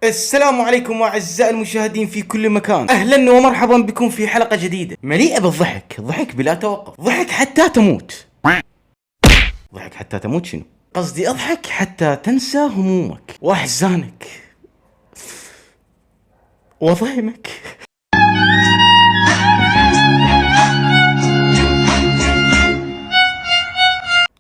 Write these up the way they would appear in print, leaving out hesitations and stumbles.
السلام عليكم اعزائي المشاهدين في كل مكان، اهلا ومرحبا بكم في حلقة جديدة مليئة بالضحك، ضحك بلا توقف، ضحك حتى تموت. ضحك حتى تموت شنو؟ قصدي اضحك حتى تنسى همومك واحزانك وضيمك.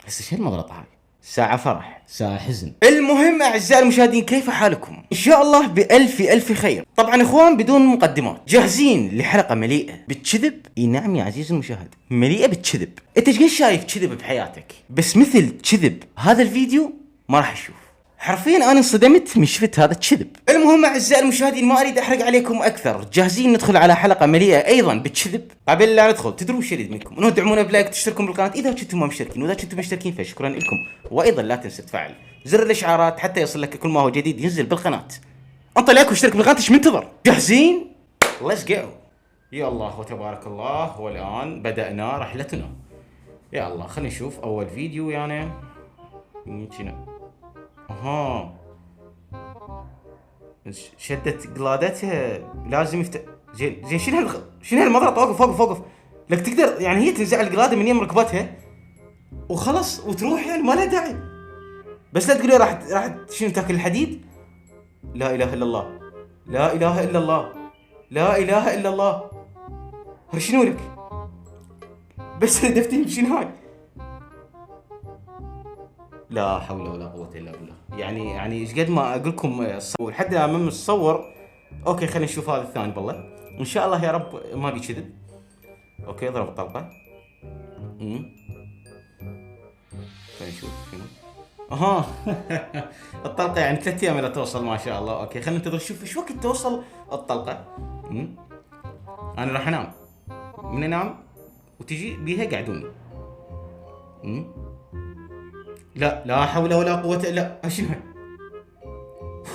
بس ايش المغلطة هاي؟ ساعة فرح، ساعة حزن. المهم اعزائي المشاهدين، كيف حالكم؟ ان شاء الله بألف خير. طبعا اخوان بدون مقدمات، جاهزين لحلقة مليئة بالكذب؟ اي نعم يا عزيزي المشاهد، مليئة بالكذب. انت ايش قد شايف كذب بحياتك؟ بس مثل كذب هذا الفيديو ما راح اشوف. حرفيا انا انصدمت من شفت هذا الكذب. المهم اعزائي المشاهدين، ما اريد احرق عليكم اكثر، جاهزين ندخل على حلقه مليئه ايضا بالكذب؟ قبل لا ندخل تدرون وش اريد منكم؟ انه تدعمونا بلايك، تشتركون بالقناه اذا كنتم ما مشتركين، واذا كنتم مشتركين فشكرا لكم، وايضا لا تنسى تفعل زر الاشعارات حتى يصل لك كل ما هو جديد ينزل بالقناه. انطر لايك واشترك بالقناه، ايش منتظر؟ جاهزين؟ ليتس جو. يا الله وتبارك الله، والان بدانا رحلتنا. يا الله خلينا نشوف اول فيديو يعني. اها شدت قلادتها لازم زين شنو هالمضرة؟ وقف لك تقدر يعني هي تنزع القلادة من يم ركبتها وخلص وتروح، يعني ما لها داعي. بس لا تقولي راح شنو تاكل الحديد. لا اله الا الله، لا اله الا الله، لا اله الا الله. هاي شنو لك؟ بس دفتني بشنو هاي؟ لا حول ولا قوة الا بالله. يعني ايش قد ما اقول لكم لحد ما متصور. اوكي خلينا نشوف هذا الثاني بالله، ان شاء الله يا رب ما بيكذب. اوكي ضرب الطلقة. خلينا نشوف شنو. اها الطلقة يعني 3 ايام لا توصل ما شاء الله. اوكي خلينا ننتظر نشوف ايش وقت توصل الطلقة. انا راح انام، من انام وتجي بيها قعدوني. لا حول ولا قوة الا شنو هاي؟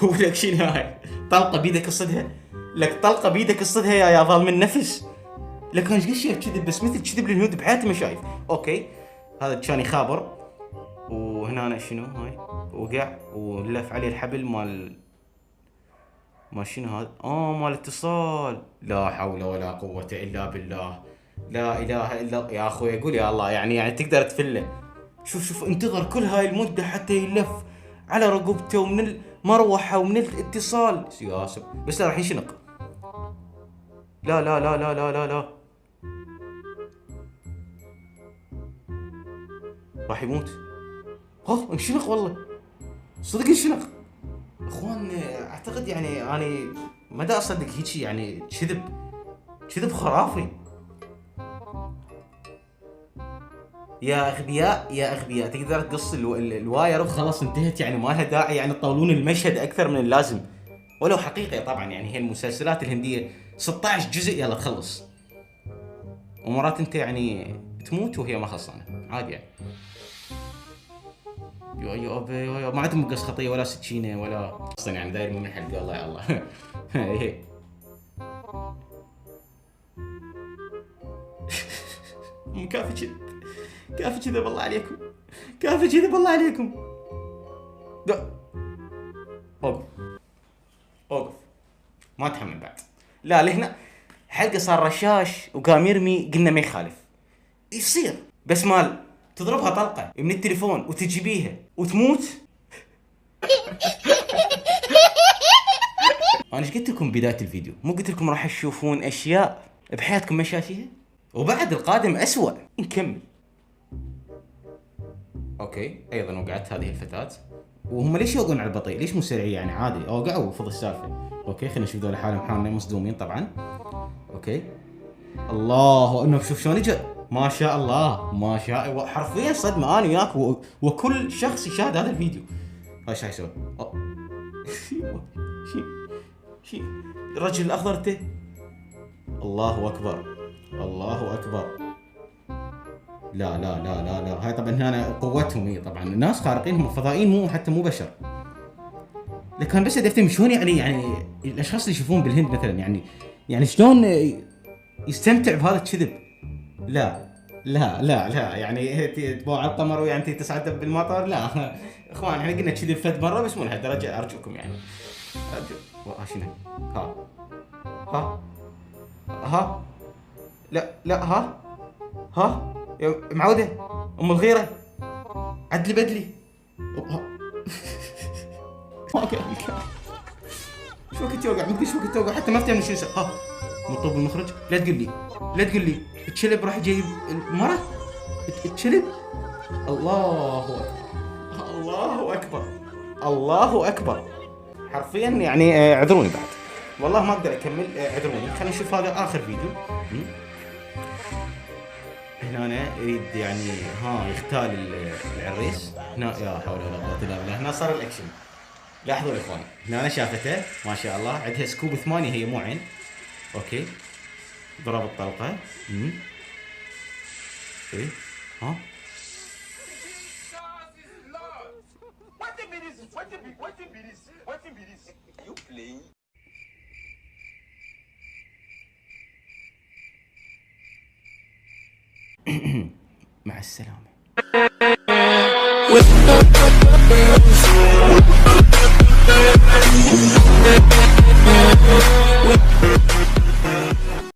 ولك شنو هاي؟ طلقة بيدك تصدها؟ لك طلقة بيدك تصدها يا ظالم النفس. لك انا ايش شايف كذب؟ بس مثل كذب الهنود بحياتي ما شايف. اوكي هذا كان يخابر، وهنا أنا شنو هاي؟ وقع ولف عليه الحبل ما شنو هذا؟ مال اتصال. لا حول ولا قوة الا بالله، لا اله الا يا اخوي. قول يا الله، يعني تقدر تفله. شوف انتظر كل هاي المدة حتى يلف على رقبته ومن المروحة ومن الاتصال يا بس راح ينشنق. لا لا لا لا لا لا لا راح يموت. انشنق والله، صدق انشنق. اخوان اعتقد يعني انا ما دا اصدق هيجي، يعني كذب خرافي. يا اغبياء تقدر تقص الواير وخلاص انتهت، يعني ما لها داعي يعني تطولون المشهد اكثر من اللازم. ولو حقيقة طبعا، يعني هي المسلسلات الهندية 16 جزء يلا تخلص، ومرات انت يعني تموت وهي ما خلصانة عادي يعني. يو ما عندهم مقص خطية ولا سكينة ولا اصلا، يعني داير من الحلقة. الله يا الله. كافي كذا بالله عليكم، كافي كذا بالله عليكم. اوقف ما اتحمل بعد. لا لهنا حلقة صار رشاش وقام يرمي، قلنا ما يخالف يصير، بس مال تضربها طلقة من التليفون وتجي بيها وتموت. انا ايش قلت لكم بداية الفيديو؟ مو قلت لكم راح تشوفون اشياء بحياتكم ما شايفيها؟ وبعد القادم اسوأ. نكمل. اوكي ايضا وقعت هذه الفتاة، وهم ليش يوقعون على البطيء؟ ليش مو سريع يعني عادي؟ اوقعوا وفض السالفة. اوكي خلينا نشوف ذول حالهم حالنا مصدومين طبعا. اوكي الله انه شوف شلون اجى، ما شاء الله ما شاء، حرفيا صدمة انا وياك وكل شخص يشاهد هذا الفيديو. هاي ايش يسوي؟ شي الرجل الاخضر انت. الله اكبر الله اكبر. لا لا لا لا لا هاي طبعا هنا قوتهم هي، طبعا الناس خارقين، هم فضائيين مو حتى مو بشر. لكن بس افتهم شلون يعني الاشخاص اللي يشوفون بالهند مثلا، يعني شلون يستمتع بهذا الكذب. لا لا لا لا يعني تبوع على القمر ويعني تصعد بالمطر. لا اخوان احنا قلنا كذب فد مره بس مو لهالدرجه ارجوكم يعني ارجو. شنو؟ ها ها ها لا لا ها يا معودة ام الغيرة عدلي بدلي ها. شو وقت توقع مدري شو وقت توقع حتى ما افتهم شو يصير. ها مطلوب المخرج. لا تقول لي لا تقول لي الشلب راح جايب المرة الشلب. الله اكبر الله اكبر الله اكبر حرفيا يعني اعذروني بعد والله ما اقدر اكمل اعذروني. خلينا نشوف هذا اخر فيديو. هنا أنا يريد يعني يختال العريس. هنا يا حول ولا قوة الا بالله. هنا صار الاكشن. لاحظوا يا اخوان هنا أنا شافته ما شاء الله عندها سكوب 8 هي مو عين. اوكي ضرب الطلقة. ايه ها مع السلامة.